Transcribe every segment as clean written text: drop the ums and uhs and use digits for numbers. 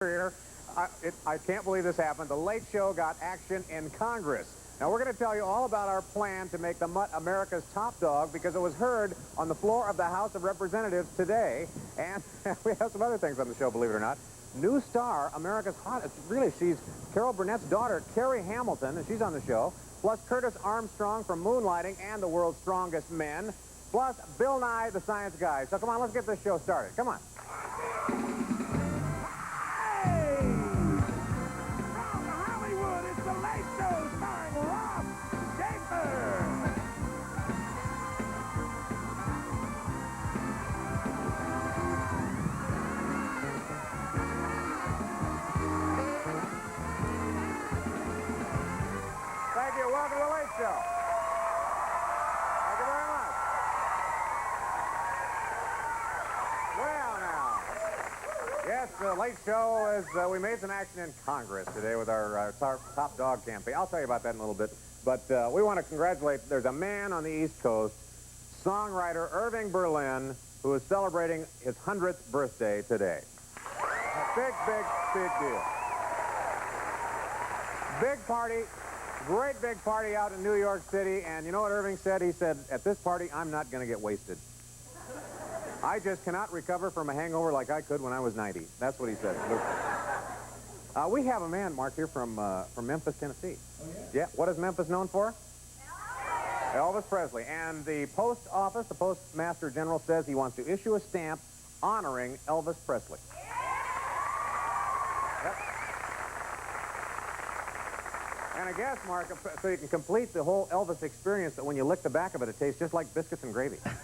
Here, I can't believe this happened. The Late Show got action in Congress. Now, we're going to tell you all about our plan to make the mutt America's top dog because it was heard on the floor of the House of Representatives today. And we have some other things on the show, believe it or not. New star, America's hottest, really, she's Carol Burnett's daughter, Carrie Hamilton, and she's on the show. Plus Curtis Armstrong from Moonlighting and the World's Strongest Men. Plus Bill Nye, the science guy. So come on, let's get this show started. Come on. Ross Shafer. Thank you. Welcome to the Late Show. Thank you very much. Well, now, yes, the Late Show is, we made some action in Congress today with our top dog campaign. I'll tell you about that in a little bit. But we want to congratulate, there's a man on the East Coast, songwriter Irving Berlin, who is celebrating his 100th birthday today. Big, big, big deal. Big party, great big party out in New York City. And you know what Irving said? He said, at this party, I'm not going to get wasted. I just cannot recover from a hangover like I could when I was 90. That's what he said. We have a man, Mark, here from Memphis, Tennessee. Oh, yeah? Yeah. What is Memphis known for? Elvis Presley. And the post office, the postmaster general, says he wants to issue a stamp honoring Elvis Presley. Yep. And I guess, Mark, so you can complete the whole Elvis experience, that when you lick the back of it, it tastes just like biscuits and gravy. Yeah.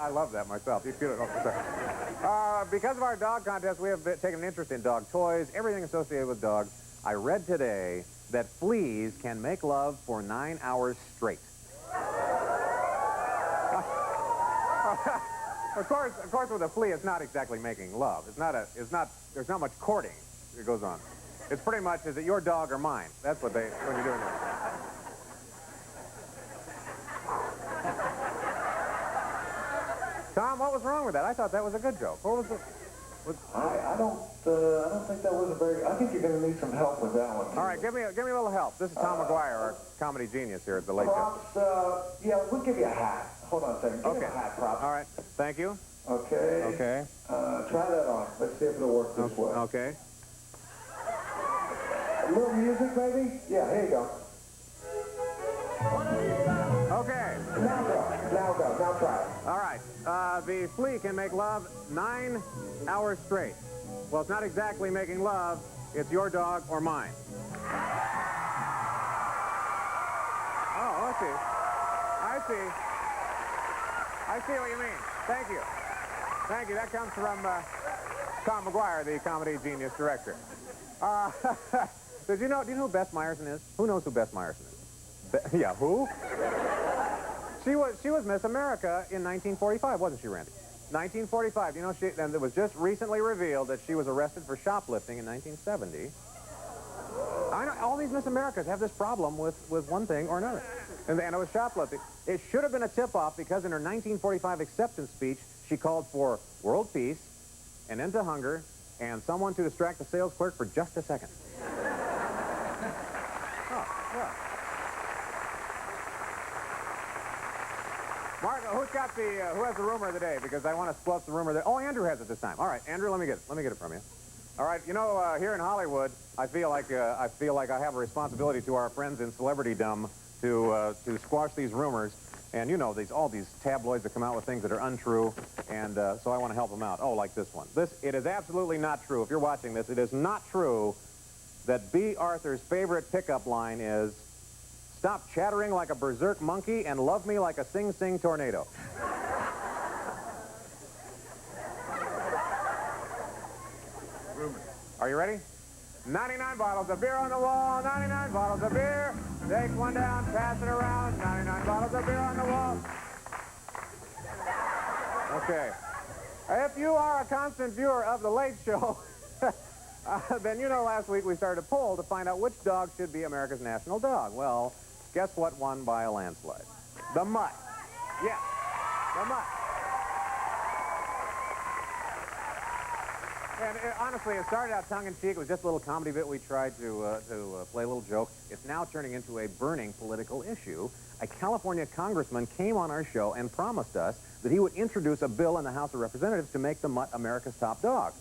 I love that myself. You feel it. Oh, because of our dog contest, we have taken an interest in dog toys, everything associated with dogs. I read today that fleas can make love for 9 hours straight. Of course, with a flea, it's not exactly making love. There's not much courting that goes on. It's pretty much, is it your dog or mine? That's what when you're doing it. Tom, what was wrong with that? I thought that was a good joke. What was it? I don't think that was a very. I think you're going to need some help with that one. All right, give me a little help. This is Tom McGuire, our comedy genius here at the Late Show. Props, yeah, we'll give you a hat. Hold on a second. Give me a hat, Props. All right, thank you. Okay. Okay. Try that on. Let's see if it'll work this way. Okay. A little music, maybe? Yeah, here you go. Okay. Now go. Now try it. All right. The flea can make love 9 hours straight. Well, it's not exactly making love. It's your dog or mine. Oh, I see. I see what you mean. Thank you. Thank you. That comes from Tom McGuire, the comedy genius director. Do you know who Bess Meyerson is? Who knows who Bess Meyerson is? Yeah, who? She was Miss America in 1945, wasn't she, Randy? 1945. You know, and it was just recently revealed that she was arrested for shoplifting in 1970. I know all these Miss Americas have this problem with one thing or another, and it was shoplifting. It should have been a tip-off because in her 1945 acceptance speech, she called for world peace, an end to hunger, and someone to distract the sales clerk for just a second. Oh, yeah. Mark, who has the rumor of the day? Because I want to split the rumor. Oh, Andrew has it this time. All right, Andrew, let me get it from you. All right, you know, here in Hollywood, I feel like I have a responsibility to our friends in celebritydom to squash these rumors. And you know, all these tabloids that come out with things that are untrue, and so I want to help them out. Oh, like this one. It is absolutely not true. If you're watching this, it is not true that B. Arthur's favorite pickup line is, "Stop chattering like a berserk monkey and love me like a sing-sing tornado." Are you ready? 99 bottles of beer on the wall, 99 bottles of beer. Take one down, pass it around, 99 bottles of beer on the wall. Okay. If you are a constant viewer of The Late Show, then you know last week we started a poll to find out which dog should be America's national dog. Well, guess what won by a landslide? The mutt. Yes, the mutt. And honestly, it started out tongue-in-cheek. It was just a little comedy bit we tried to play a little joke. It's now turning into a burning political issue. A California congressman came on our show and promised us that he would introduce a bill in the House of Representatives to make the mutt America's top dog.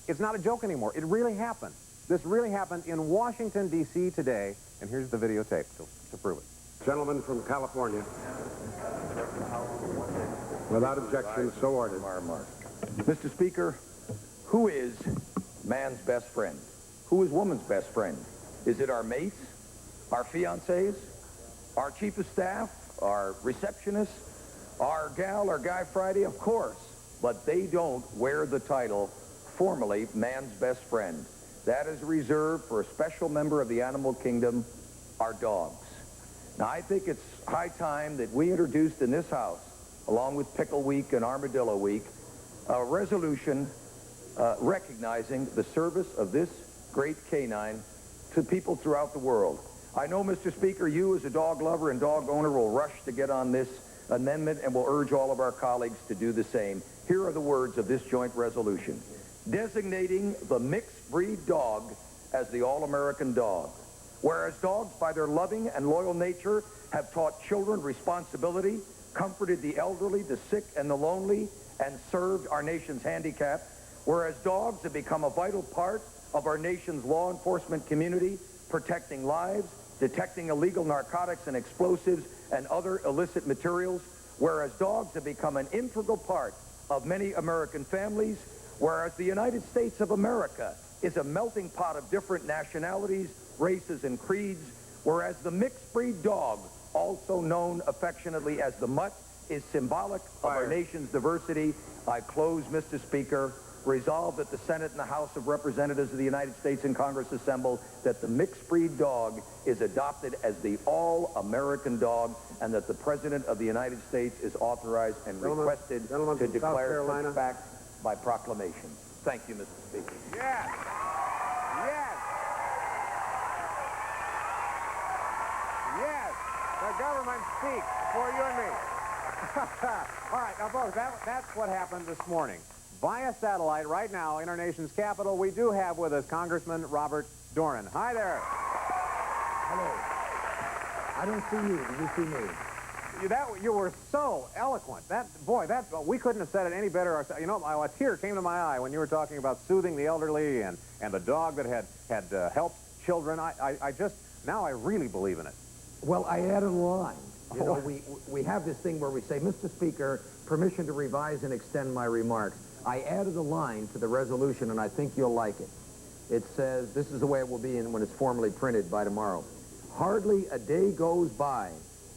It's not a joke anymore. It really happened. This really happened in Washington, D.C. today, and here's the videotape to prove it. Gentleman from California. Without objection, so ordered. Mr. Speaker, who is man's best friend? Who is woman's best friend? Is it our mates, our fiancés, our chief of staff, our receptionists, our gal, our guy Friday? Of course, but they don't wear the title formally man's best friend. That is reserved for a special member of the animal kingdom, our dogs. Now, I think it's high time that we introduced in this House, along with Pickle Week and Armadillo Week, a resolution recognizing the service of this great canine to people throughout the world. I know, Mr. Speaker, you as a dog lover and dog owner will rush to get on this amendment and will urge all of our colleagues to do the same. Here are the words of this joint resolution. Designating the mixed breed dog as the all-American dog. Whereas dogs, by their loving and loyal nature, have taught children responsibility, comforted the elderly, the sick, and the lonely, and served our nation's handicapped. Whereas dogs have become a vital part of our nation's law enforcement community, protecting lives, detecting illegal narcotics and explosives and other illicit materials. Whereas dogs have become an integral part of many American families. Whereas the United States of America is a melting pot of different nationalities, races, and creeds. Whereas the mixed breed dog, also known affectionately as the mutt, is symbolic of our nation's diversity. I close, Mr. Speaker. Resolved that the Senate and the House of Representatives of the United States in Congress assemble that the mixed breed dog is adopted as the all-American dog and that the President of the United States is authorized and requested to declare such fact by proclamation. Thank you, Mr. Speaker. Yes. Yes. Yes. The government speaks for you and me. All right, now, folks, that's what happened this morning. Via satellite, right now, in our nation's capital, we do have with us Congressman Robert Doran. Hi there. Hello. I don't see you. Do you see me? You were so eloquent. We couldn't have said it any better ourselves. You know, a tear came to my eye when you were talking about soothing the elderly and the dog that had helped children. Now I really believe in it. Well, I added a line. You know, we have this thing where we say, Mr. Speaker, permission to revise and extend my remarks. I added a line to the resolution, and I think you'll like it. It says, this is the way it will be when it's formally printed by tomorrow. Hardly a day goes by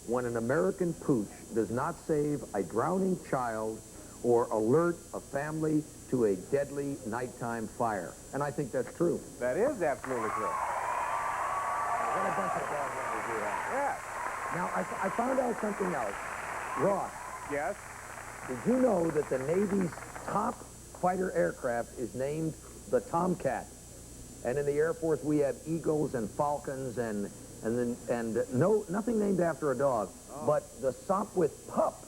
when an American pooch does not save a drowning child or alert a family to a deadly nighttime fire. And I think that's true. That is absolutely true. What a bunch of dog lovers you have. Yes. Now, I found out something else. Ross. Yes? Did you know that the Navy's top fighter aircraft is named the Tomcat? And in the Air Force, we have Eagles and Falcons and nothing named after a dog. Oh. But the Sopwith Pup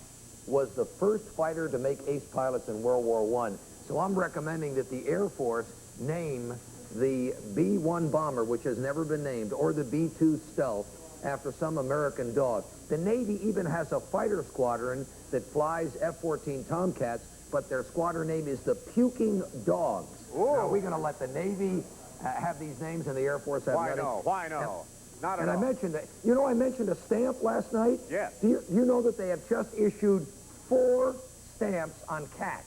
was the first fighter to make ace pilots in World War I. So I'm recommending that the Air Force name the B-1 bomber, which has never been named, or the B-2 stealth, after some American dog. The Navy even has a fighter squadron that flies F-14 Tomcats, but their squadron name is the Puking Dogs. Ooh. Now, are we going to let the Navy have these names and the Air Force have nothing? Why no? Not at all. And I mentioned that. You know, I mentioned a stamp last night. Yes. Do you know that they have just issued 4 stamps on cats?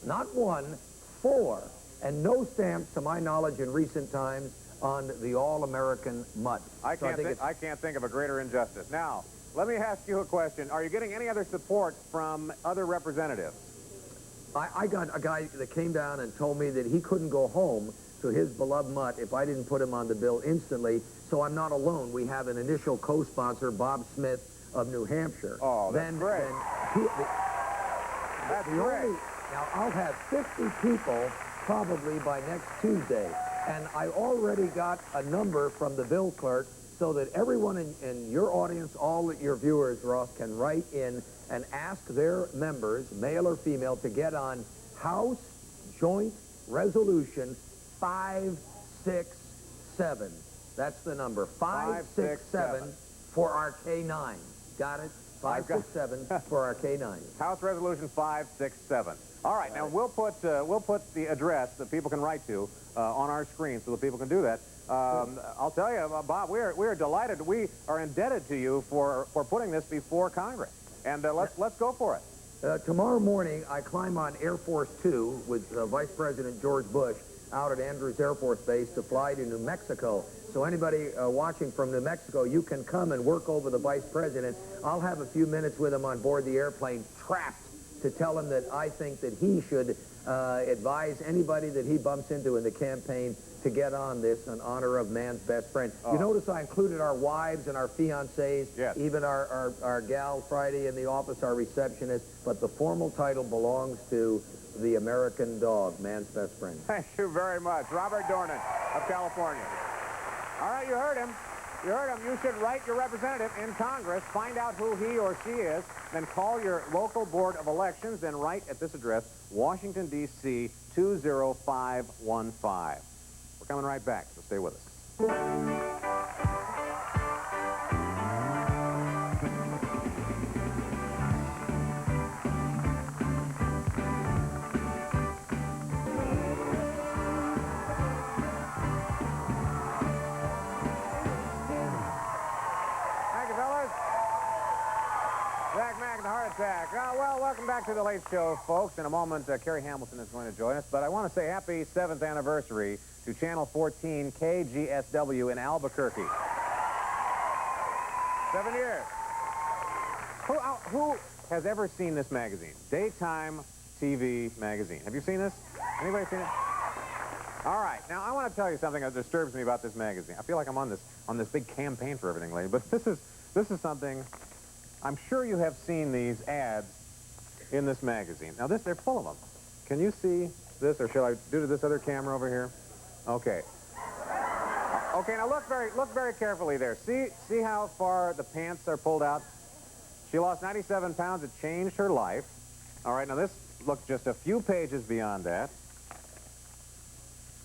Not 1, 4. And no stamps, to my knowledge, in recent times, on the all-American mutt. I can't think of a greater injustice. Now, let me ask you a question. Are you getting any other support from other representatives? I got a guy that came down and told me that he couldn't go home to his beloved mutt if I didn't put him on the bill instantly, so I'm not alone. We have an initial co-sponsor, Bob Smith of New Hampshire. Oh, that's great. That's great. Now, I'll have 50 people probably by next Tuesday. And I already got a number from the bill clerk so that everyone in your audience, all your viewers, Ross, can write in and ask their members, male or female, to get on House Joint Resolution 567. That's the number, 567 for our K9. Got it? 567 for our K9. House Resolution 567. All right, now we'll put the address that people can write to on our screen so that people can do that. I'll tell you, Bob, we are delighted. We are indebted to you for putting this before Congress. And let's go for it. Tomorrow morning, I climb on Air Force 2 with Vice President George Bush out at Andrews Air Force Base to fly to New Mexico. So anybody watching from New Mexico, you can come and work over the Vice President. I'll have a few minutes with him on board the airplane, trapped, to tell him that I think that he should advise anybody that he bumps into in the campaign to get on this in honor of man's best friend. Oh. You notice I included our wives and our fiancés, yes. even our gal Friday in the office, our receptionist, but the formal title belongs to the American dog, man's best friend. Thank you very much. Robert Dornan of California. All right, you heard him. You heard him. You should write your representative in Congress, find out who he or she is, then call your local Board of Elections, then write at this address, Washington, D.C., 20515. We're coming right back, so stay with us. Well, welcome back to the Late Show, folks. In a moment, Carrie Hamilton is going to join us, but I want to say happy 7th anniversary to Channel 14 KGSW in Albuquerque. 7 years. Who has ever seen this magazine? Daytime TV magazine. Have you seen this? Anybody seen it? All right. Now, I want to tell you something that disturbs me about this magazine. I feel like I'm on this big campaign for everything lately, but this is something. I'm sure you have seen these ads in this magazine. Now, they're full of them. Can you see this, or shall I do to this other camera over here? Okay. Okay, now look very carefully there. See how far the pants are pulled out? She lost 97 pounds. It changed her life. All right, now look just a few pages beyond that.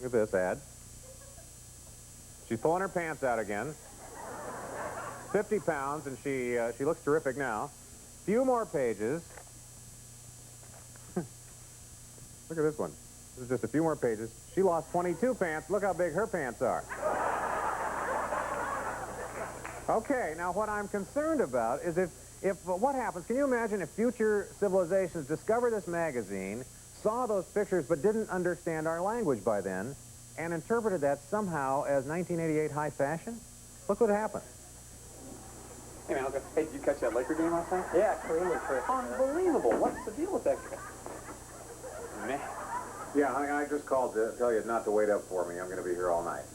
Look at this ad. She's pulling her pants out again. 50 pounds, and she looks terrific now. Few more pages. Look at this one. This is just a few more pages. She lost 22 pants. Look how big her pants are. Okay, now what I'm concerned about is if what happens, can you imagine if future civilizations discover this magazine, saw those pictures, but didn't understand our language by then, and interpreted that somehow as 1988 high fashion? Look what happened. Hey, man, hey, did you catch that Laker game last night? Yeah, Kareem was terrific. Unbelievable. What's the deal with that guy? Man. Yeah, honey, I just called to tell you not to wait up for me. I'm going to be here all night.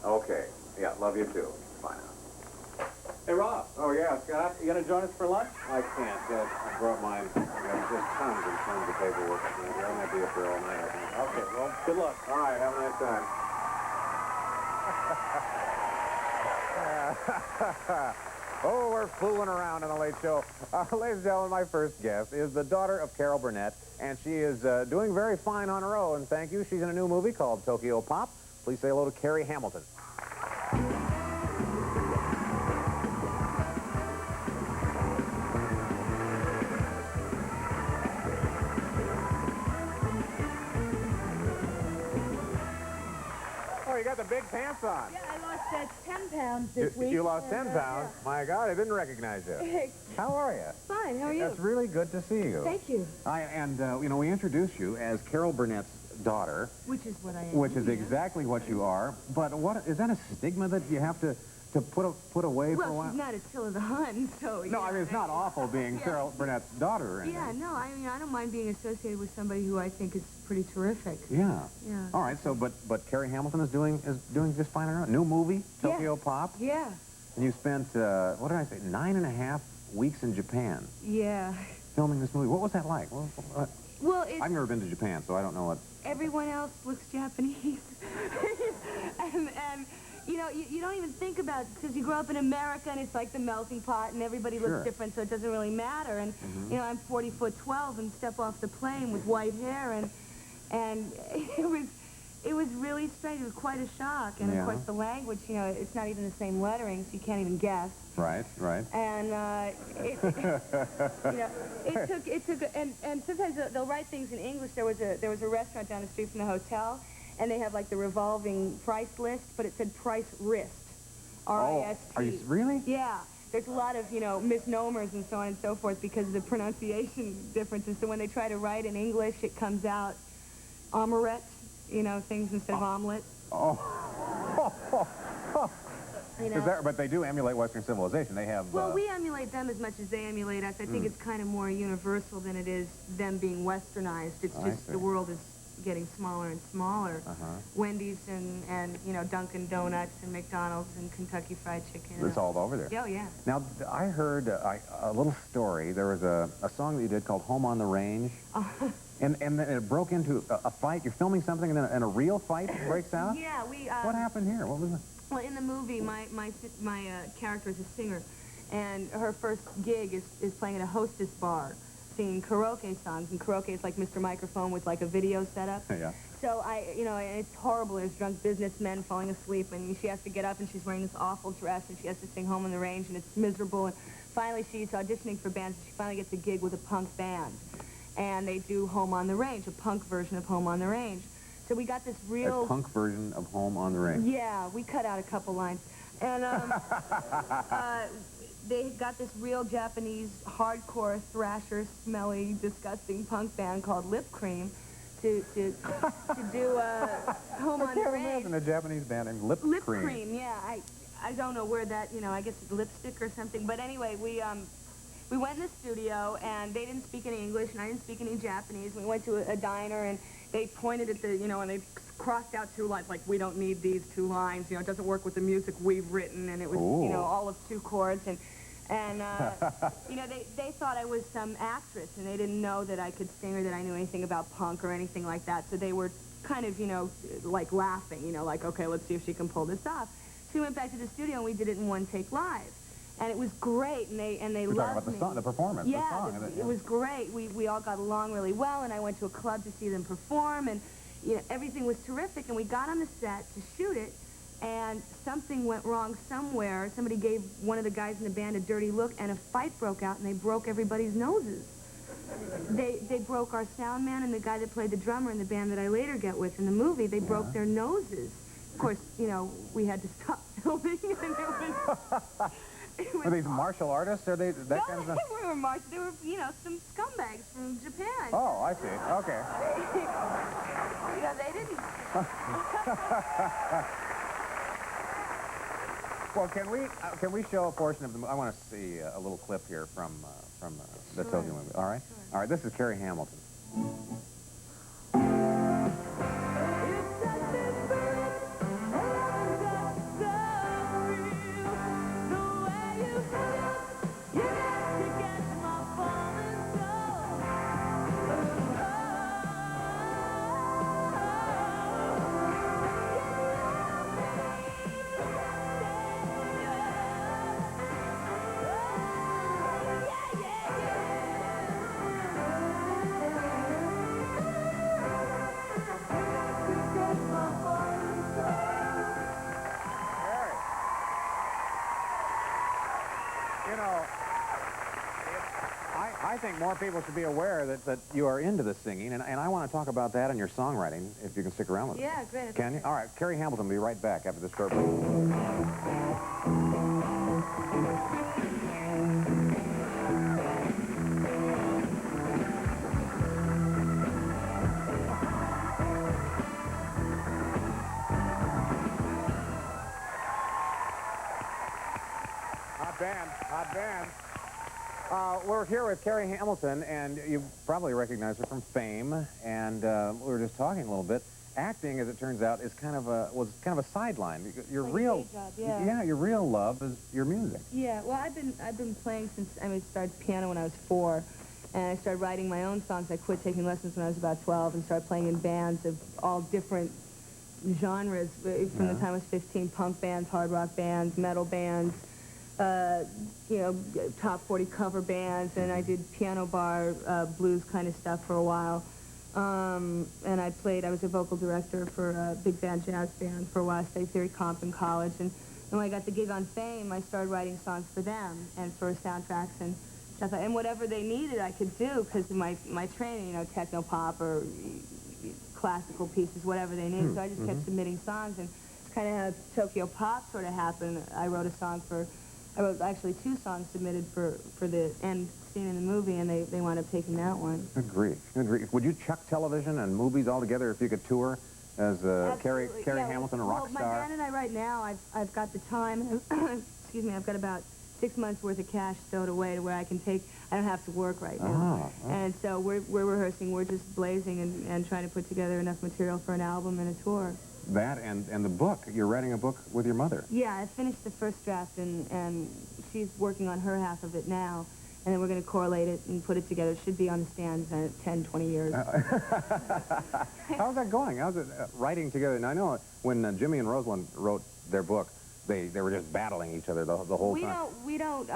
Okay. Yeah, love you too. Bye now. Hey, Ross. Oh, yeah, Scott? You going to join us for lunch? I can't. I brought mine. I've just tons and tons of paperwork. I'm going to be up here all night, I think. Okay, well, good luck. All right, have a nice time. Oh, we're fooling around on the Late Show. Ladies and gentlemen, my first guest is the daughter of Carol Burnett, and she is doing very fine on her own, thank you. She's in a new movie called Tokyo Pop. Please say hello to Carrie Hamilton. Oh, you got the big pants on. Yeah, I lost 10 pounds this week. You lost 10 pounds? Yeah. My God, I didn't recognize you. How are you? Fine, how are you? It's really good to see you. Thank you. You know, we introduced you as Carol Burnett's daughter. Which is what I am. Which is exactly what you are. But what is that a stigma that you have to put away for a while? Well, she's not Attila the Hun, so... No, I mean, it's not awful being Carol Burnett's daughter or anything. Yeah, no, I mean, I don't mind being associated with somebody who I think is pretty terrific. Yeah. Yeah. All right, so, but Carrie Hamilton is doing just fine on her own. New movie, Tokyo Pop. Yeah. And you spent, what did I say, 9.5 weeks in Japan Yeah. filming this movie. What was that like? Well, it's... I've never been to Japan, so I don't know what... Everyone else looks Japanese. and you know, you don't even think about it because you grow up in America and it's like the melting pot and everybody Sure. looks different, so it doesn't really matter. And, you know, I'm 40'12" and step off the plane with white hair and And it was really strange. It was quite a shock. And of course the language, you know, it's not even the same lettering, so you can't even guess. Right, right. And you know, it took, and sometimes they'll write things in English. There was a restaurant down the street from the hotel, and they have like the revolving price list, but it said price wrist, R-I-S-T. Are you really? Yeah. There's a lot of, you know, misnomers and so on and so forth because of the pronunciation differences. So when they try to write in English, it comes out omelette, you know, things instead of omelet. Oh. You know? But they do emulate Western civilization. They have... Well, we emulate them as much as they emulate us. I think it's kind of more universal than it is them being westernized. It's just the world is getting smaller and smaller. Wendy's and you know, Dunkin' Donuts and McDonald's and Kentucky Fried Chicken. It's all over there. Oh, yeah. Now, I heard a little story. There was a song that you did called Home on the Range. And then it broke into a fight. You're filming something and a real fight breaks out? Yeah, we... what happened here? What was it? Well, in the movie, my character is a singer, and her first gig is playing at a hostess bar, singing karaoke songs, and karaoke is like Mr. Microphone with like a video setup. Yeah. So you know, and it's horrible. There's drunk businessmen falling asleep, and she has to get up, and she's wearing this awful dress, and she has to sing Home on the Range, and it's miserable. And finally, she's auditioning for bands, and she finally gets a gig with a punk band, and they do Home on the Range, a punk version of Home on the Range. So we got this real... A punk version of Home on the Range. Yeah, we cut out a couple lines. And they got this real Japanese hardcore thrasher, smelly, disgusting punk band called Lip Cream to do Home on the Range. I can't imagine a Japanese band named Lip Cream. Lip Cream, yeah. I don't know where that, you know, I guess it's lipstick or something. But anyway, we went in the studio, and they didn't speak any English, and I didn't speak any Japanese. We went to a diner, and they pointed at the, you know, and they crossed out 2 lines, like, we don't need these 2 lines, you know, it doesn't work with the music we've written, and it was, you know, all of 2 chords, and you know, they thought I was some actress, and they didn't know that I could sing or that I knew anything about punk or anything like that, so they were kind of, you know, like laughing, you know, like, okay, let's see if she can pull this off. So we went back to the studio, and we did it in 1 take live. And it was great, and they You're loved talking me. about the performance, yeah, the song. It was great. We all got along really well, and I went to a club to see them perform, and you know, everything was terrific. And we got on the set to shoot it, and something went wrong somewhere. Somebody gave one of the guys in the band a dirty look, and a fight broke out, and they broke everybody's noses. They broke our sound man and the guy that played the drummer in the band that I later get with in the movie. They broke their noses. Of course, you know, we had to stop filming, and it was... Are these martial artists? Are they that kind of stuff? No, they were martial. They were, you know, some scumbags from Japan. Oh, I see. Okay. You know, they didn't. Well, can we show a portion of the movie? I want to see a little clip here from the Tokyo movie. All right. Sure. All right. This is Carrie Hamilton. You know, I think more people should be aware that you are into the singing, and I want to talk about that and your songwriting, if you can stick around with us. Yeah, great. Can you? All right, Carrie Hamilton will be right back after this short break. Hot band. We're here with Carrie Hamilton, and you probably recognize her from Fame, and we were just talking a little bit. Acting, as it turns out, was kind of a sideline. Your like real, a day job, yeah. Your real love is your music. Yeah, well, I've been playing since I started piano when I was 4, and I started writing my own songs. I quit taking lessons when I was about 12 and started playing in bands of all different genres from the time I was 15: punk bands, hard rock bands, metal bands. You know, top 40 cover bands, and I did piano bar, blues kind of stuff for a while. And I was a vocal director for a big band jazz band for a while. I studied theory comp in college. And when I got the gig on Fame, I started writing songs for them and for soundtracks and stuff. And whatever they needed, I could do because of my training, you know, techno pop or classical pieces, whatever they needed. So I just kept submitting songs. And it's kind of how Tokyo Pop sort of happened. I wrote actually 2 songs submitted for the end scene in the movie, and they wound up taking that one. Good grief. Good grief. Would you chuck television and movies all together if you could tour as Carrie Hamilton, a rock star? My band and I right now, I've got the time, excuse me, I've got about 6 months worth of cash stowed away to where I don't have to work right now. And so we're rehearsing, we're just blazing and trying to put together enough material for an album and a tour. That and the book. You're writing a book with your mother. Yeah, I finished the first draft, and she's working on her half of it now. And then we're going to correlate it and put it together. It should be on the stands in 10, 20 years. How's that going? How's it writing together? And I know when Jimmy and Rosalind wrote their book, they were just battling each other the whole time. We don't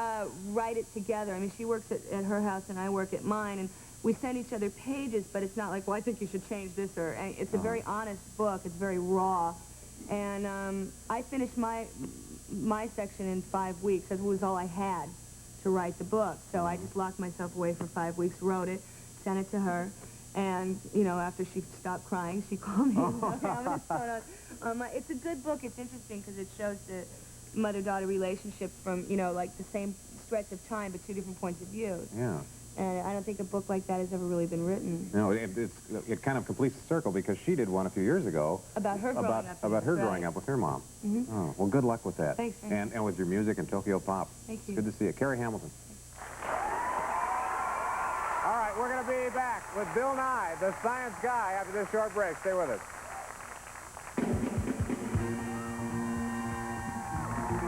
write it together. I mean, she works at her house and I work at mine, and we send each other pages, but it's not like, well, I think you should change this, or it's a very honest book. It's very raw. And I finished my section in 5 weeks. That was all I had to write the book. So I just locked myself away for 5 weeks, wrote it, sent it to her, and, you know, after she stopped crying, she called me and said, okay, I'm going to start on. It's a good book. It's interesting because it shows the mother-daughter relationship from, you know, like the same stretch of time, but 2 different points of view. Yeah. And I don't think a book like that has ever really been written. No, it kind of completes the circle because she did one a few years ago. About her growing up. About her growing up with her mom. Oh, well, good luck with that. Thanks. And with your music and Tokyo Pop. Thank you. Good to see you. Carrie Hamilton. All right, we're going to be back with Bill Nye, the science guy, after this short break. Stay with us.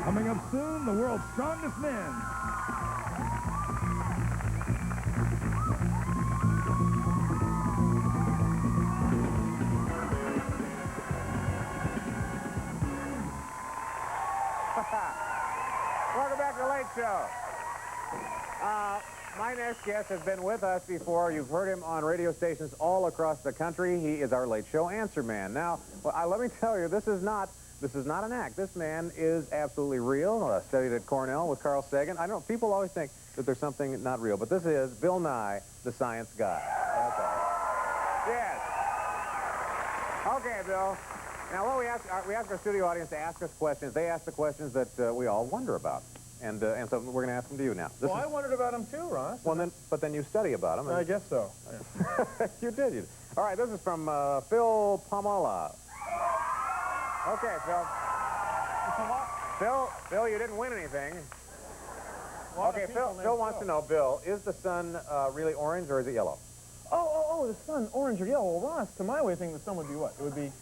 Coming up soon, the world's strongest men. Welcome back to the Late Show. My next guest has been with us before. You've heard him on radio stations all across the country. He is our Late Show answer man. Now, let me tell you, this is not an act. This man is absolutely real. Studied at Cornell with Carl Sagan. I don't know, people always think that there's something not real, but this is Bill Nye, the science guy. That's all. Yes. Okay, Bill. Now, what we ask our studio audience to ask us questions. They ask the questions that we all wonder about. And so we're going to ask them to you now. I wondered about them too, Ross. Well, but then you study about them. I guess so. Yeah. You did. All right, this is from Phil Pasanella. Okay, Phil, you didn't win anything. Okay, Phil wants to know, Bill, is the sun really orange or is it yellow? Oh, the sun, orange or yellow. Well, Ross, to my way of thinking, the sun would be what? It would be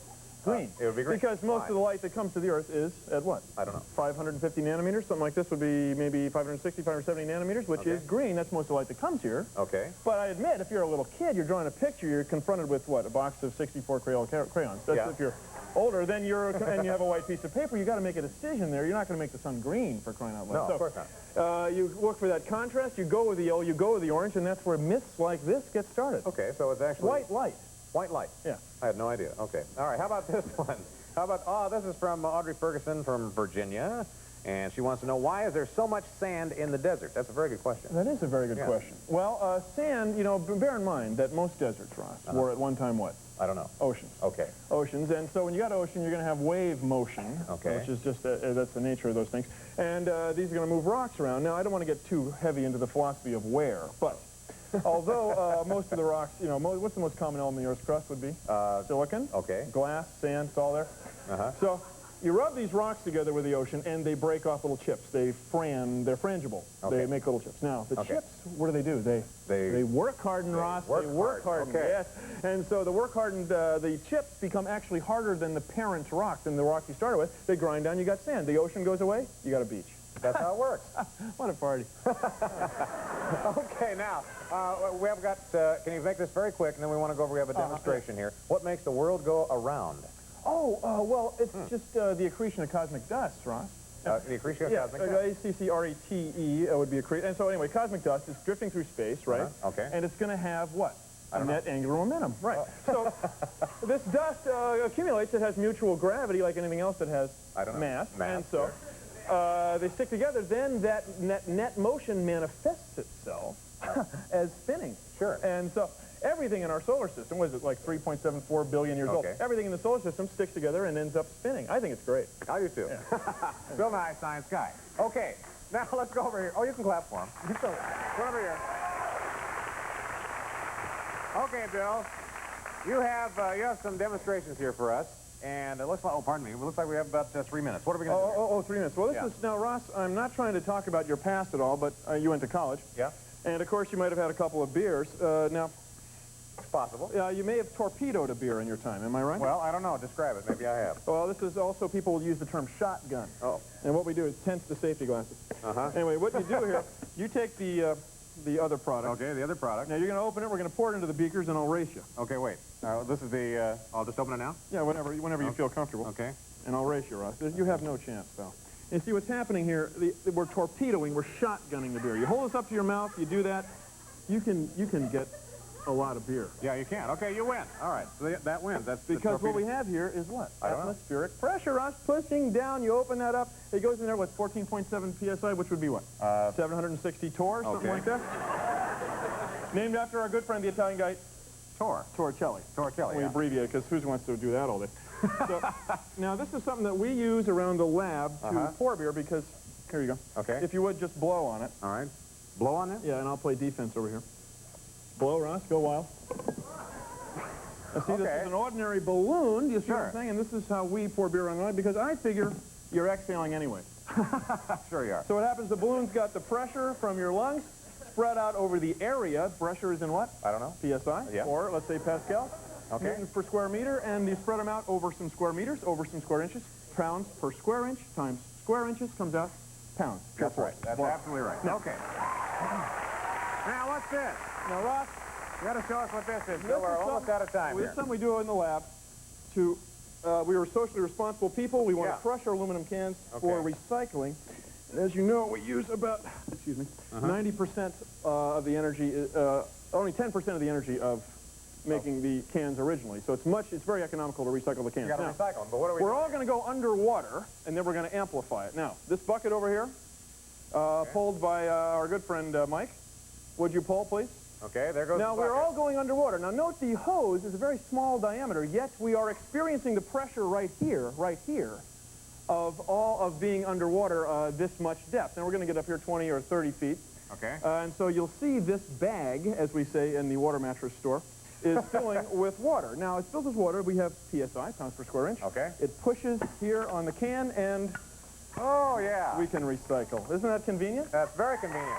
green. It would be green. Because most of the light that comes to the Earth is at what? I don't know. 550 nanometers. Something like this would be maybe 560, 570 nanometers, which is green. That's most of the light that comes here. Okay. But I admit, if you're a little kid, you're drawing a picture, you're confronted with what? A box of 64 crayons. That's if you're older, then and you have a white piece of paper, you got to make a decision there. You're not going to make the sun green for crying out loud. No, of course not. You look for that contrast, you go with the yellow, you go with the orange, and that's where myths like this get started. Okay, so it's actually... White light. White light? Yeah. I had no idea. Okay. All right, how about this one? How about, this is from Audrey Ferguson from Virginia, and she wants to know, why is there so much sand in the desert? That's a very good question. That is a very good question. Well, sand, you know, bear in mind that most deserts, Ross, were at one time what? I don't know. Oceans. Okay. Oceans, and so when you got ocean, you're going to have wave motion, which is just, that's the nature of those things. And these are going to move rocks around. Now, I don't want to get too heavy into the philosophy of where, but although most of the rocks, you know, what's the most common element in the Earth's crust would be? Silicon. Okay. Glass, sand, it's all there. So you rub these rocks together with the ocean, and they break off little chips. They're frangible. They make little chips. Now, the chips, what do? They work hardened, Ross. They work hardened. Okay. Yes. And so the work hardened, the chips become actually harder than the parent rock, than the rock you started with. They grind down, you got sand. The ocean goes away, you got a beach. That's how it works. What a party. Okay, now, we have got, can you make this very quick, and then we want to go over, we have a demonstration here. What makes the world go around? Well, it's just the accretion of cosmic dust, Ross. The accretion of cosmic dust? ACCRETE would be accretion. And so anyway, cosmic dust is drifting through space, right? Okay. And it's going to have what? Net angular momentum, right. So this dust accumulates. It has mutual gravity like anything else that has mass. And so they stick together. Then that net motion manifests itself as spinning. Sure. And so everything in our solar system, what is it, like 3.74 billion years old? Everything in the solar system sticks together and ends up spinning. I think it's great. I do too. Yeah. Bill Nye, Science Guy. Okay, now let's go over here. Oh, you can clap for him. Go over here. Okay, Bill, you have some demonstrations here for us, and it looks like, oh, pardon me, it looks like we have about 3 minutes. What are we going to do? Oh, 3 minutes. Well, this is, now, Ross, I'm not trying to talk about your past at all, but you went to college. Yeah. And, of course, you might have had a couple of beers. Now, it's possible. You may have torpedoed a beer in your time, am I right? Well, I don't know. Describe it. Maybe I have. Well, this is also, people will use the term shotgun. Oh. And what we do is tense the safety glasses. Uh-huh. Anyway, what you do here, you take the other product. Okay, the other product. Now, you're going to open it. We're going to pour it into the beakers, and I'll race you. Okay, wait. This is the, I'll just open it now? Yeah, whenever you feel comfortable. Okay. And I'll race you, Ross. You have no chance, pal. And see what's happening here, we're torpedoing, we're shotgunning the beer. You hold this up to your mouth, you do that, you can get a lot of beer. Yeah, you can. Okay, you win. All right, so that wins. That's because what we have here is what? I don't know. Atmospheric pressure, Ross. Pushing down, you open that up, it goes in there with 14.7 psi, which would be what? 760 torr, something like that? Named after our good friend, the Italian guy, Torricelli. Torricelli, We abbreviate it, because who wants to do that all day? So, now, this is something that we use around the lab to pour beer because, here you go. Okay. If you would, just blow on it. All right. Blow on it? Yeah, and I'll play defense over here. Blow, Ross. Go wild. Now, see, this is an ordinary balloon. Do you see what I'm saying? And this is how we pour beer on the line, because I figure you're exhaling anyway. Sure you are. So what happens, the balloon's got the pressure from your lungs spread out over the area. Pressure is in what? I don't know. PSI? Yeah. Or, let's say, Pascal. Okay. Newtons per square meter, and you spread them out over some square meters, over some square inches. Pounds per square inch times square inches comes out pounds. That's right. That's absolutely right. Now, okay. Now, what's this? Now, Ross, you got to show us what this is. We're almost out of time This here. is something we do in the lab to, we are socially responsible people. We want to crush our aluminum cans for recycling. And as you know, we use about, 90% of the energy, only 10% of the energy of making the cans originally. So it's very economical to recycle the cans. You got to recycle them, but what are we We're all going to go underwater, and then we're going to amplify it. Now, this bucket over here, pulled by our good friend Mike. Would you pull, please? Okay, there goes Now, the we're bucket. all going underwater. Now, note the hose is a very small diameter, yet we are experiencing the pressure right here, of being underwater this much depth. Now, we're going to get up here 20 or 30 feet. Okay. And so you'll see this bag, as we say in the water mattress store, is filling with water. Now, it's filled with water. We have PSI, pounds per square inch. Okay. It pushes here on the can, and oh, yeah. we can recycle. Isn't that convenient? That's very convenient.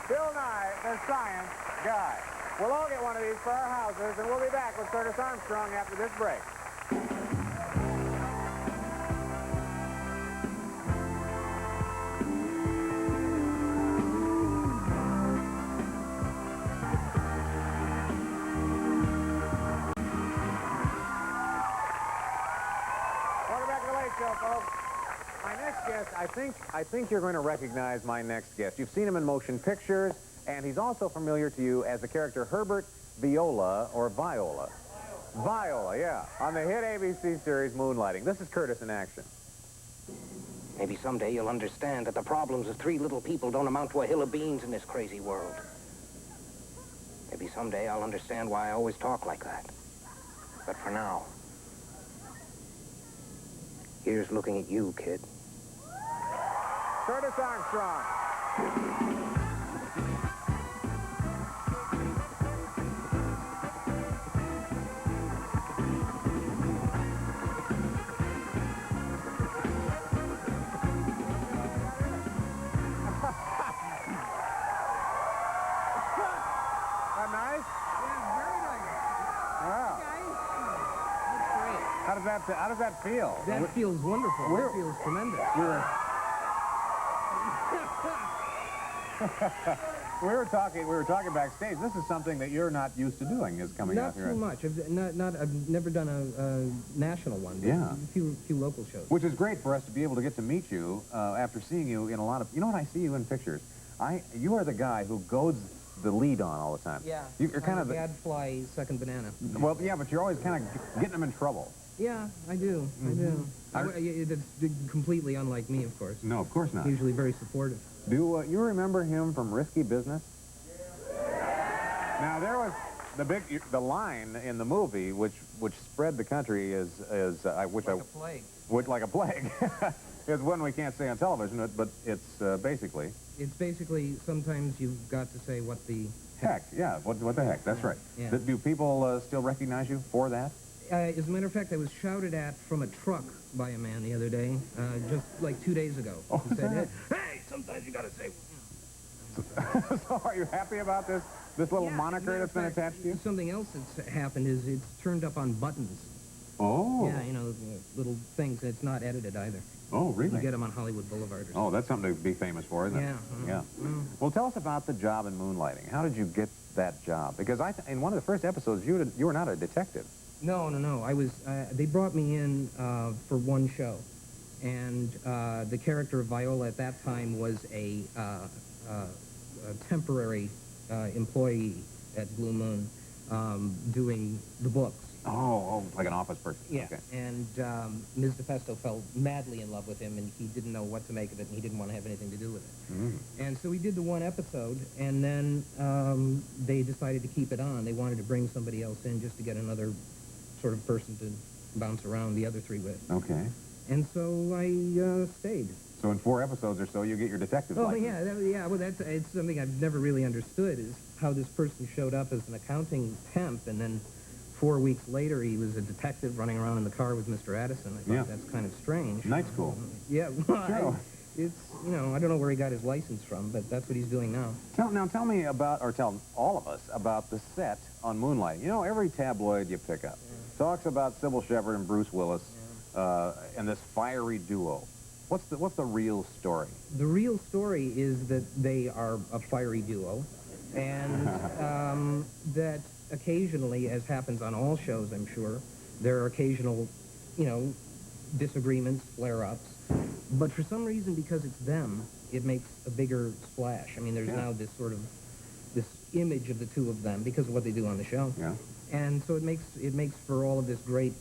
Bill Nye, the Science Guy. We'll all get one of these for our houses, and we'll be back with Curtis Armstrong after this break. Welcome back to the Late Show, folks. My next guest, I think you're going to recognize my next guest. You've seen him in motion pictures, and he's also familiar to you as the character Herbert Viola, or Viola. Viola, yeah, on the hit ABC series Moonlighting. This is Curtis in action. Maybe someday you'll understand that the problems of three little people don't amount to a hill of beans in this crazy world. Maybe someday I'll understand why I always talk like that. But for now, here's looking at you, kid. Curtis Armstrong. That nice? Yeah, very nice. Wow. Hey, guys. That's great. How does that feel? That feels wonderful. That feels tremendous. We were talking backstage. This is something that you're not used to doing, is coming out here. Not too much. I've never done a national one. Yeah. A few local shows. Which is great for us to be able to get to meet you after seeing you in a lot of... You know what? I see you in pictures. you are the guy who goads the lead on all the time. Yeah. You're kind of the gadfly second banana. Well, yeah, but you're always kind of getting them in trouble. Yeah, I do. I do. It's completely unlike me, of course. No, of course not. Usually very supportive. Do you remember him from Risky Business? Now there was the line in the movie which spread the country is like a plague. Like a plague. It's one we can't say on television, but it's basically. It's basically sometimes you've got to say what the heck. Yeah, what the heck? That's right. Yeah. Do people still recognize you for that? As a matter of fact, I was shouted at from a truck by a man the other day, just like 2 days ago. Oh, he said, hey, sometimes you got to say... So are you happy about this little moniker that's been attached to you? Something else that's happened is it's turned up on buttons. Oh. Yeah, you know, little things, and it's not edited either. Oh, really? You get them on Hollywood Boulevard or something. Oh, that's something to be famous for, isn't it? Yeah. Yeah. Well, tell us about the job in moonlighting. How did you get that job? Because in one of the first episodes, you were not a detective. No. I was. They brought me in for one show, and the character of Viola at that time was a temporary employee at Blue Moon, doing the books. Oh, like an office person. Yeah. Okay. And Ms. DePesto fell madly in love with him, and he didn't know what to make of it, and he didn't want to have anything to do with it. Mm. And so we did the one episode, and then they decided to keep it on. They wanted to bring somebody else in just to get another sort of person to bounce around the other three with. Okay. And so I stayed. So in 4 episodes or so, you get your detective license. Yeah. Well, it's something I've never really understood, is how this person showed up as an accounting temp, and then 4 weeks later he was a detective running around in the car with Mr. Addison. I thought that's kind of strange. Night school. Yeah. Well, Sure. It's, you know, I don't know where he got his license from, but that's what he's doing now. Tell me about, or tell all of us about the set on Moonlight. You know, every tabloid you pick up talks about Sybil Shepherd and Bruce Willis and this fiery duo. What's the real story? The real story is that they are a fiery duo, and that occasionally, as happens on all shows, I'm sure, there are occasional, you know, disagreements, flare-ups. But for some reason, because it's them, it makes a bigger splash. I mean, there's now this sort of, this image of the two of them because of what they do on the show. Yeah. And so it makes for all of this great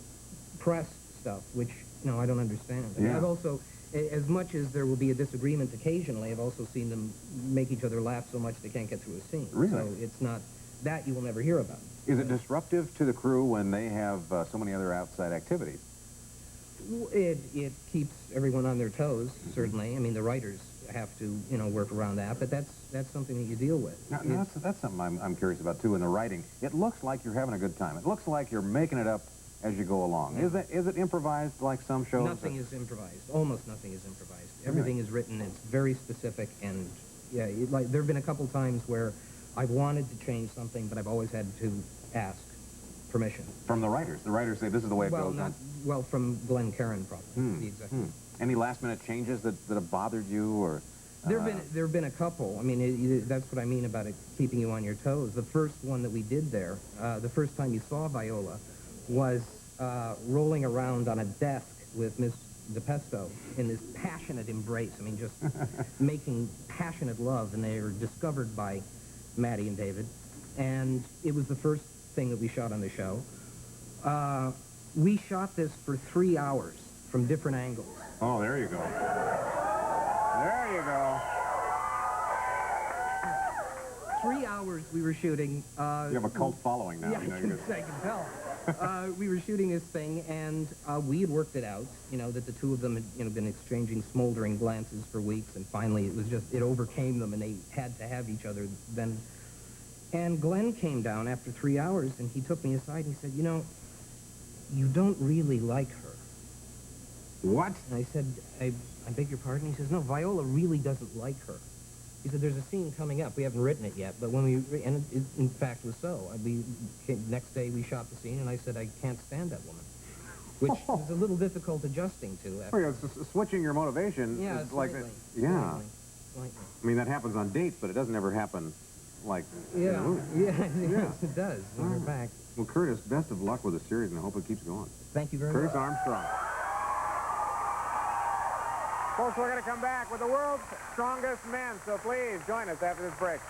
press stuff, which, you know, I don't understand. I mean, I've also, as much as there will be a disagreement occasionally, I've also seen them make each other laugh so much they can't get through a scene. Really? So it's not, that you will never hear about. Is it disruptive to the crew when they have so many other outside activities? It keeps everyone on their toes, certainly. I mean, the writers have to, you know, work around that, but that's something that you deal with. Now that's something I'm curious about, too, in the writing. It looks like you're having a good time. It looks like you're making it up as you go along. Is it improvised like some shows? Nothing is improvised. Almost nothing is improvised. Everything is written. It's very specific, and, yeah, there have been a couple times where I've wanted to change something, but I've always had to ask permission. From the writers? The writers say this is the way it goes? Well, from Glenn Caron, probably, the executive. Any last-minute changes that have bothered you, or...? There have been a couple. I mean, that's what I mean about it keeping you on your toes. The first one that we did there, the first time you saw Viola, was rolling around on a desk with Miss DePesto in this passionate embrace. I mean, just making passionate love, and they were discovered by Maddie and David. And it was the first thing that we shot on the show. We shot this for 3 hours from different angles. Oh, there you go. There you go. 3 hours we were shooting. You have a cult following now. Yeah, you know, I can tell. We were shooting this thing, and we had worked it out, you know, that the two of them had, you know, been exchanging smoldering glances for weeks, and finally it overcame them, and they had to have each other then. And Glenn came down after 3 hours, and he took me aside, and he said, you know, you don't really like her. What? And I said, I beg your pardon? He says, no, Viola really doesn't like her. He said, there's a scene coming up. We haven't written it yet, but when and it in fact was so. Next day we shot the scene, and I said, I can't stand that woman. Which is a little difficult adjusting to. Well, yeah, switching your motivation. Yeah, like that. Yeah. Slightly. I mean, that happens on dates, but it doesn't ever happen like in a movie. Yes, it does. When you're back. Well, Curtis, best of luck with the series, and I hope it keeps going. Thank you very Curtis much. Armstrong. Folks, we're going to come back with the world's strongest men, so please join us after this break.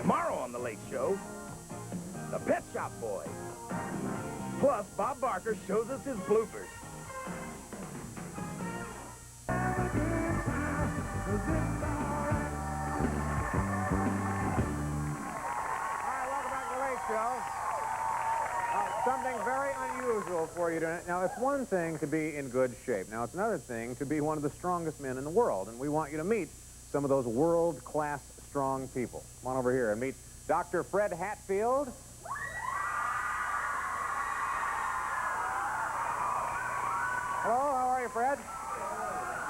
Tomorrow on The Late Show, the Pet Shop Boy. Plus, Bob Barker shows us his bloopers. Something very unusual for you tonight. Now, it's one thing to be in good shape. Now, it's another thing to be one of the strongest men in the world, and we want you to meet some of those world-class strong people. Come on over here and meet Dr. Fred Hatfield. Hello, how are you, Fred?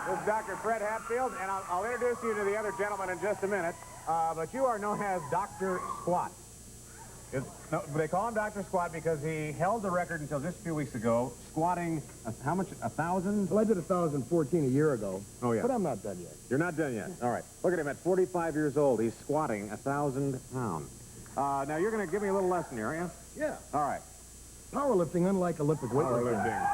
This is Dr. Fred Hatfield, and I'll introduce you to the other gentleman in just a minute. But you are known as Dr. Squat. No, they call him Dr. Squat because he held the record until just a few weeks ago, squatting, how much, 1,000? Well, I did 1,014 a year ago. Oh, yeah. But I'm not done yet. You're not done yet. All right. Look at him at 45 years old. He's squatting 1,000 pounds. Now, you're going to give me a little lesson here, aren't you? Yeah. All right. Powerlifting, unlike Olympic weightlifting.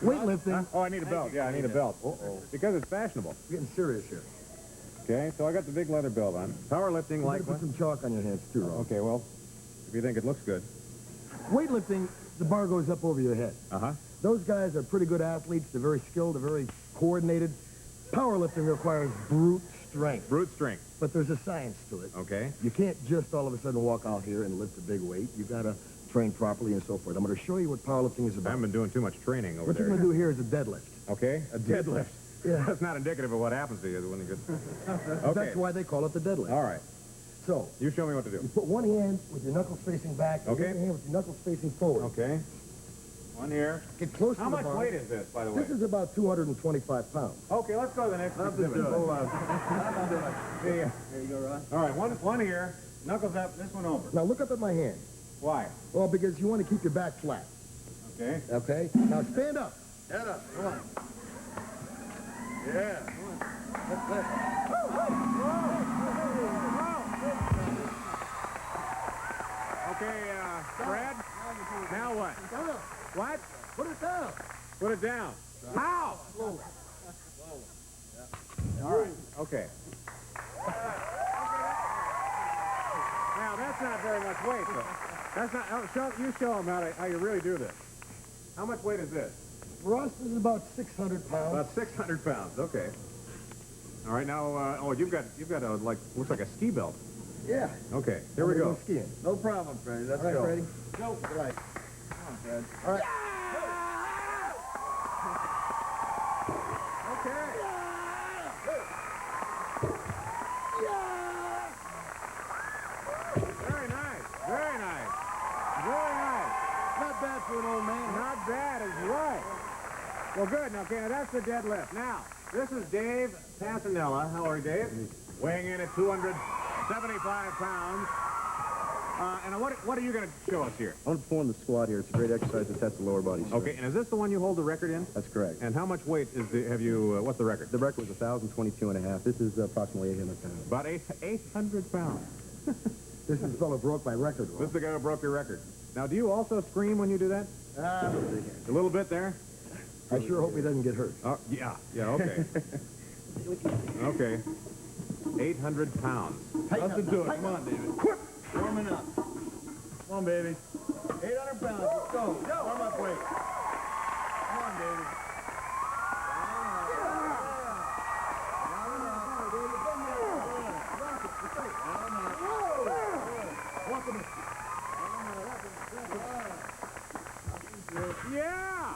Weightlifting. Huh? Oh, I need a belt. Yeah, I need a belt. Uh-oh. Because it's fashionable. We're getting serious here. Okay, so I got the big leather belt on. Powerlifting, like Put some chalk on your hands, too, Ross. Okay, well, if you think it looks good. Weightlifting, the bar goes up over your head. Uh-huh. Those guys are pretty good athletes. They're very skilled. They're very coordinated. Powerlifting requires brute strength. Brute strength. But there's a science to it. Okay. You can't just all of a sudden walk out here and lift a big weight. You've got to train properly and so forth. I'm going to show you what powerlifting is I about. haven't been doing too much training over What there. you're going to do here is a deadlift. Okay, a deadlift. Yeah. That's not indicative of what happens to you when you get... Okay. That's why they call it the deadlift. All right. So, You show me what to do. you put one hand with your knuckles facing back, and the Okay. other hand with your knuckles facing forward. Okay. One here. Get close How to the much bar. weight is this, by the way? This is about 225 pounds. Okay, let's go to the next exhibit. Hold on. There you go, Ross. All right, one here. Knuckles up, this one over. Now look up at my hand. Why? Well, because you want to keep your back flat. Okay. Okay? Now stand up. Stand up. Come on. Yeah. Okay, Fred, now what? What? Put it down. Put it down. How? Slowly. All right, okay. Now, that's not very much weight, though. That's not, you show them how you really do this. How much weight is this? Ross is about 600 pounds. About 600 pounds, okay. All right, now, you've got a, like, looks like a ski belt. Yeah. Okay, here we go. Skiing. No problem, Freddie. Let's All right, go. Freddie. Go. Right. Come on, Fred. All right. Okay. Very nice, very nice. Very nice. Not bad for an old man. Not bad is right. Well, good. Now, okay, now that's the deadlift. Now, this is Dave Pasanella. How are you, Dave? Weighing in at 275 pounds. And what are you going to show us here? I want to perform the squat here. It's a great exercise to test the lower body strength. Okay, and is this the one you hold the record in? That's correct. And how much weight what's the record? The record was 1,022 and a half. This is approximately 800 pounds. About 800 pounds. This is the fellow who broke my record. This is the guy who broke your record. Now, do you also scream when you do that? A little bit there? I sure hope he doesn't get hurt. Oh, yeah, okay. Okay. 800 pounds. Let's do it. Come on, David. Quick. Warming up. Come on, baby. 800 pounds. Let's go. Warm up weight. Come on, David. Yeah!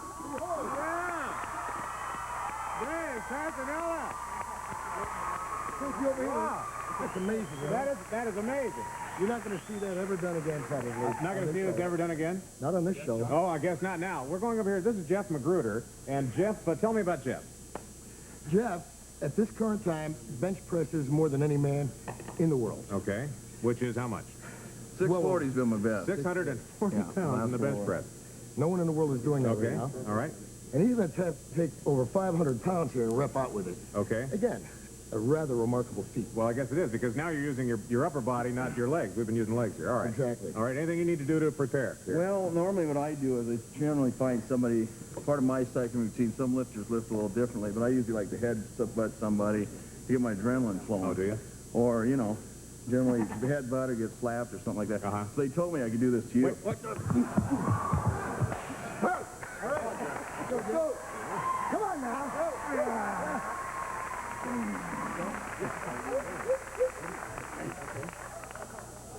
Yeah! Dave, Pasanella! Wow. That's amazing, right? That is amazing. You're not going to see that ever done again, probably. Not going to see this ever done again? Not on this show. Oh, I guess not now. We're going over here. This is Jeff Magruder. And Jeff, tell me about Jeff. Jeff, at this current time, bench presses more than any man in the world. Okay. Which is how much? 640's been my best. 640 pounds in the bench press. No one in the world is doing that Okay. right now. All right. And he's going to take over 500 pounds here and rep out with it. Okay. Again, a rather remarkable feat. Well, I guess it is, because now you're using your upper body, not your legs. We've been using legs here. All right. Exactly. All right, anything you need to do to prepare? Here. Well, normally what I do is I generally find somebody, part of my cycling routine, some lifters lift a little differently, but I usually like to headbutt somebody to get my adrenaline flowing. Oh, do you? Or, you know, generally headbutt or get slapped or something like that. Uh-huh. So they told me I could do this to you. Wait, what the? Go. Come on now.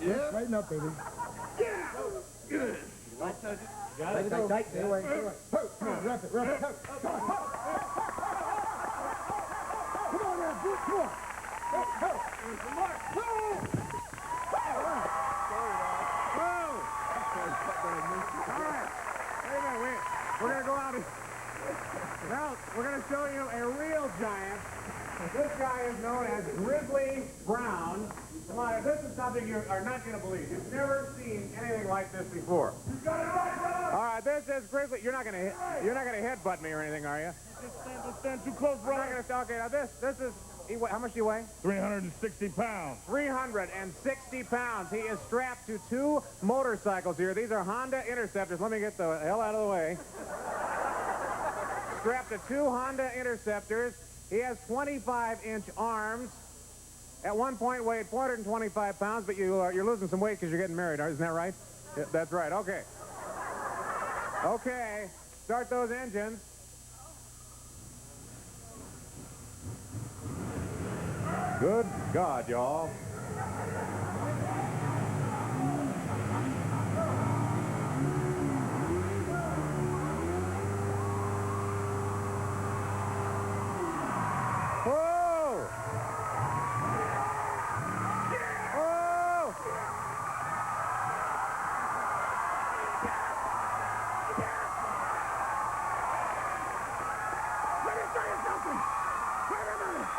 Yeah. Lighten up, baby. Good. Got it. Tight. Stay away. Come on, rep it. Come on now, Bruce. Come on. All right. Wait a minute. We're going to go out and... Now, we're going to show you a real giant. This guy is known as Grizzly Brown. Come on, this is something you are not going to believe. You've never seen anything like this before. You got it right, brother. All right, this is Grizzly. You're not going to headbutt me or anything, are you? Just stand too close, bro. Okay, now this is... How much do you weigh? 360 pounds. 360 pounds. He is strapped to 2 motorcycles here. These are Honda Interceptors. Let me get the hell out of the way. Strapped to 2 Honda Interceptors. He has 25-inch arms. At one point weighed 425 pounds, but you're losing some weight because you're getting married. Isn't that right? Yeah, that's right. Okay. Okay. Start those engines. Good God, y'all. Whoa! Whoa! Let me tell you something. Wait a minute.